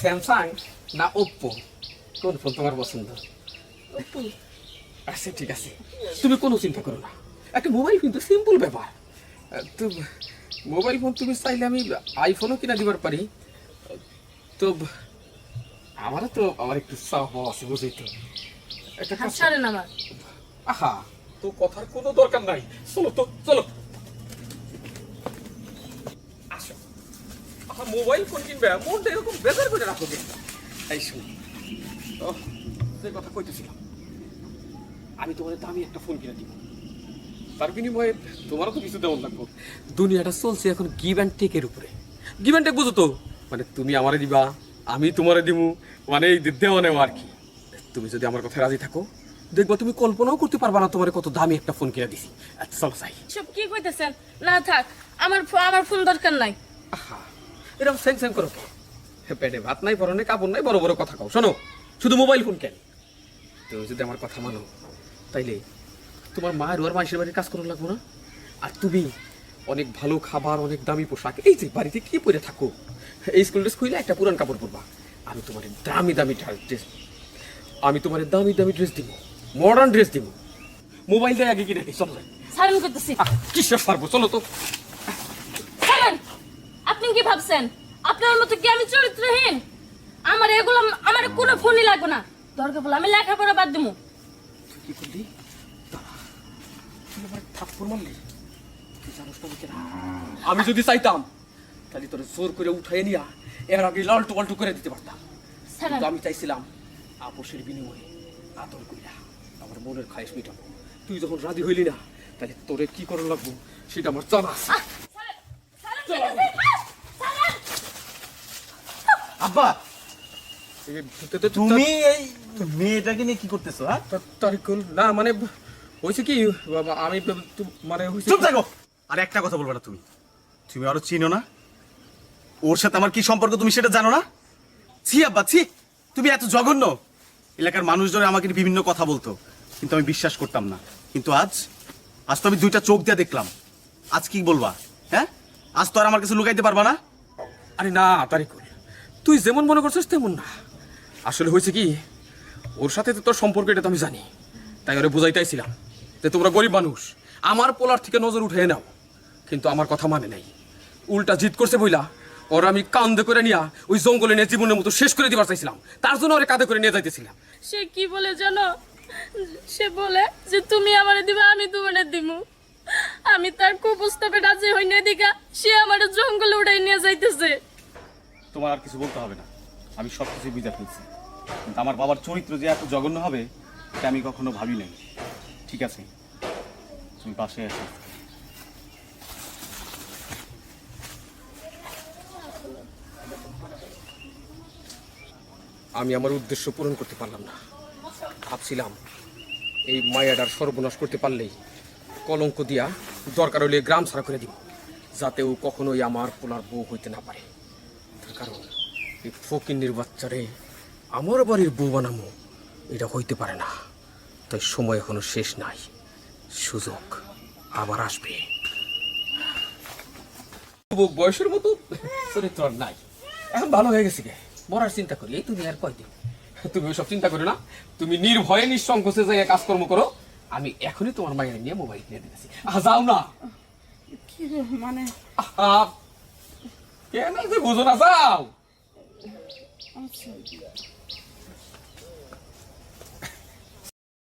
Samsung না Oppo, কোন phone তোমার পছন্দ? ওপ্পো। আচ্ছা ঠিক আছে, তুমি কোনো চিন্তা করো না, একটা মোবাইল কিন্তু সিম্পল ব্যাপার। তো মোবাইল ফোন তুমি চাইলে আমি আইফোনও কিনা দিবার পারি। তো আমার একটু চাপ আছে, বুঝেই তো। একটা হাত কাজ- ছাড়েন আমার। আহা, তো কথার কোনো দরকার নাই, চলো তো চলো। আসো, আহা, মোবাইল ফোন কিনবে মনটা এরকম বেজার করে রাখো যে। এই শুন, যে কথা কইতেছিলাম, আমি তোমাদের দামি একটা ফোন কিনে দিব, তার বিনিময়ে তোমারও তো কিছু দেওয়ার লাগবে। দুনিয়াটা চলছে এখন গিভ অ্যান্ড টেকের উপরে। গিভ অ্যান্ড টেক বুঝো তো, মানে তুমি আমারে দিবা, আমি তোমারে দিমু, মানে এই দেওয়া নেওয়া আর কি। তুমি যদি আমার কথায় রাজি থাকো, দেখবা তুমি কল্পনাও করতে পারবা না তোমার কত দামি একটা ফোন কিনে দিছি। আচ্ছা চলো চাই। সব কি কইতেছেন? না থাক, আমার আমার ফোন দরকার নাই। আহা, এরকম স্যাং স্যাং করো কে? পেটে ভাত নাই, পরনে কাপড় নাই, বড় বড় কথা কও। শোনো, শুধু মোবাইল ফোন কেন, তুমি যদি আমার কথা মানো তাইলে তোমার মায়ের ওর মাসের বাড়ির কাজ করার লাগবো না। আর তুমি অনেক ভালো খাবার, অনেক দামি পোশাক, এই যে বাড়িতে কি পরে থাকো, এই স্কুল ড্রেস খুইলে একটা পুরান কাপড় পরবা। আমি তোমার দামি দামি ড্রেস, আমি তোমার দামি দামি ড্রেস দিব, মডার্ন ড্রেস দিব। মোবাইল দেয় আগে কি রেখে চলো যাই। ছাড়েন কইতেছি। কি শেষ পারবো, চলো তো। ছাড়েন। আপনি কি ভাবছেন আপনার মতো কি আমি চরিত্রহীন? আমার এগুলো আমার কোনো ফোনই লাগবে না, দরকার পড়লে আমি লেখাপড়া বাদ দেবো। কি করলি? তুই আমার থাপ্পড় মারলি? তুই জানোস না আমি কেন? আমি যদি চাইতাম তাহলে তোর জোর করে উঠাই নিয়া এর আগে লালটু পাল্টু করে দিতে পারতাম। ছাড়েন। কিন্তু আমি চাইছিলাম আপোষের বিনিময়ে আদর কইরা আমার মনের খায়েশ মিটাবো। তুই যখন রাজি হইলি না, তাহলে তোরে কি করার লাগবো সেটা আমার জানা আছে। ছাড়েন কইতেছি। ছাড়েন। আব্বা, তুমি তুমি এই মেয়েটাকে নিয়ে কি করতেছো? হ্যাঁ, তারিকুল না, মানে হয়েছে কি বাবা, আমি মানে হয়েছে চুপ থাকো। আর একটা কথা বলবো না। তুমি তুমি আরো চিনো না ওর সাথে আমার কি সম্পর্ক, তুমি সেটা জানো না? ছি আব্বা, ছি। তুমি এত জঘন্য। এলাকার মানুষজন আমাকে নিয়ে বিভিন্ন কথা বলতো, কিন্তু আমি বিশ্বাস করতাম না। কিন্তু আজ আজ তো আমি দুইটা চোখ দিয়ে দেখলাম। আজ কি বলবা? হ্যাঁ, আজ তো আর আমার কাছে লুকাইতে পারবা না। আরে না তারিকুল, তুই যেমন মনে করছিস তেমন না। আসলে হয়েছে কি, ওর সাথে তো তোর সম্পর্ক, এটা তো আমি জানি, তাই ওরে বুঝাইতেছিলাম যে তোমরা গরিব মানুষ, আমার পোলার থেকে নজর উঠে নাও। কিন্তু আমার কথা মানে নাই, উল্টা জিদ করছে বইলা ওর আমি কান্দে করে নিয়া ওই জঙ্গলে নিয়ে জীবনের মতো শেষ করে দিবার চাইছিলাম। তার জন্য ওরে কাঁধে করে নিয়ে যাইতেছিলাম। সে কি বলে জানো? সে বলে যে তুমি আমারে দিবা, আমি তোমারে দিমু। আমি তার কুপ্রস্তাবে রাজি হই না দিকা সে আমারে জঙ্গলে উড়াই নিয়ে যাইতেছে। তোমার আর কিছু বলতে হবে না, আমি সব কিছু বুঝে ফেলছি। কিন্তু আমার বাবার চরিত্র যে এত জঘন্য হবে এটা আমি কখনো ভাবি নাই। ঠিক আছে, তুমি পাশে আসো। আমি আমার উদ্দেশ্য পূরণ করতে পারলাম না। ভাবছিলাম এই মায়াডার সর্বনাশ করতে পারলেই কলঙ্ক দিয়া দরকার হলে গ্রাম ছাড়া করে দিব, যাতে ও কখনোই আমার পোলার বউ হইতে না পারে। তার কারণ এই ফকিন্নির বাচ্চারে আমার বাড়ির বউ বানামো, এটা হইতে পারে না। তাই সময় এখনো শেষ নাই, সুযোগ আবার আসবে। বয়সের মতো চরিত্র আর নাই, এখন ভালো হয়ে গেছে গে, মরার চিন্তা করি এই তুমি আর কয়দিন। তুমি ওইসব চিন্তা করো না, তুমি নির্ভয়ে নিঃসংকোচে যাই কাজকর্ম করো। আমি এখনই তোমার মায়ের নিয়ে মোবাইল কিনে দিতেছি। যাও না। কি রে, মানে কেন যে বুঝো না, যাও। আচ্ছা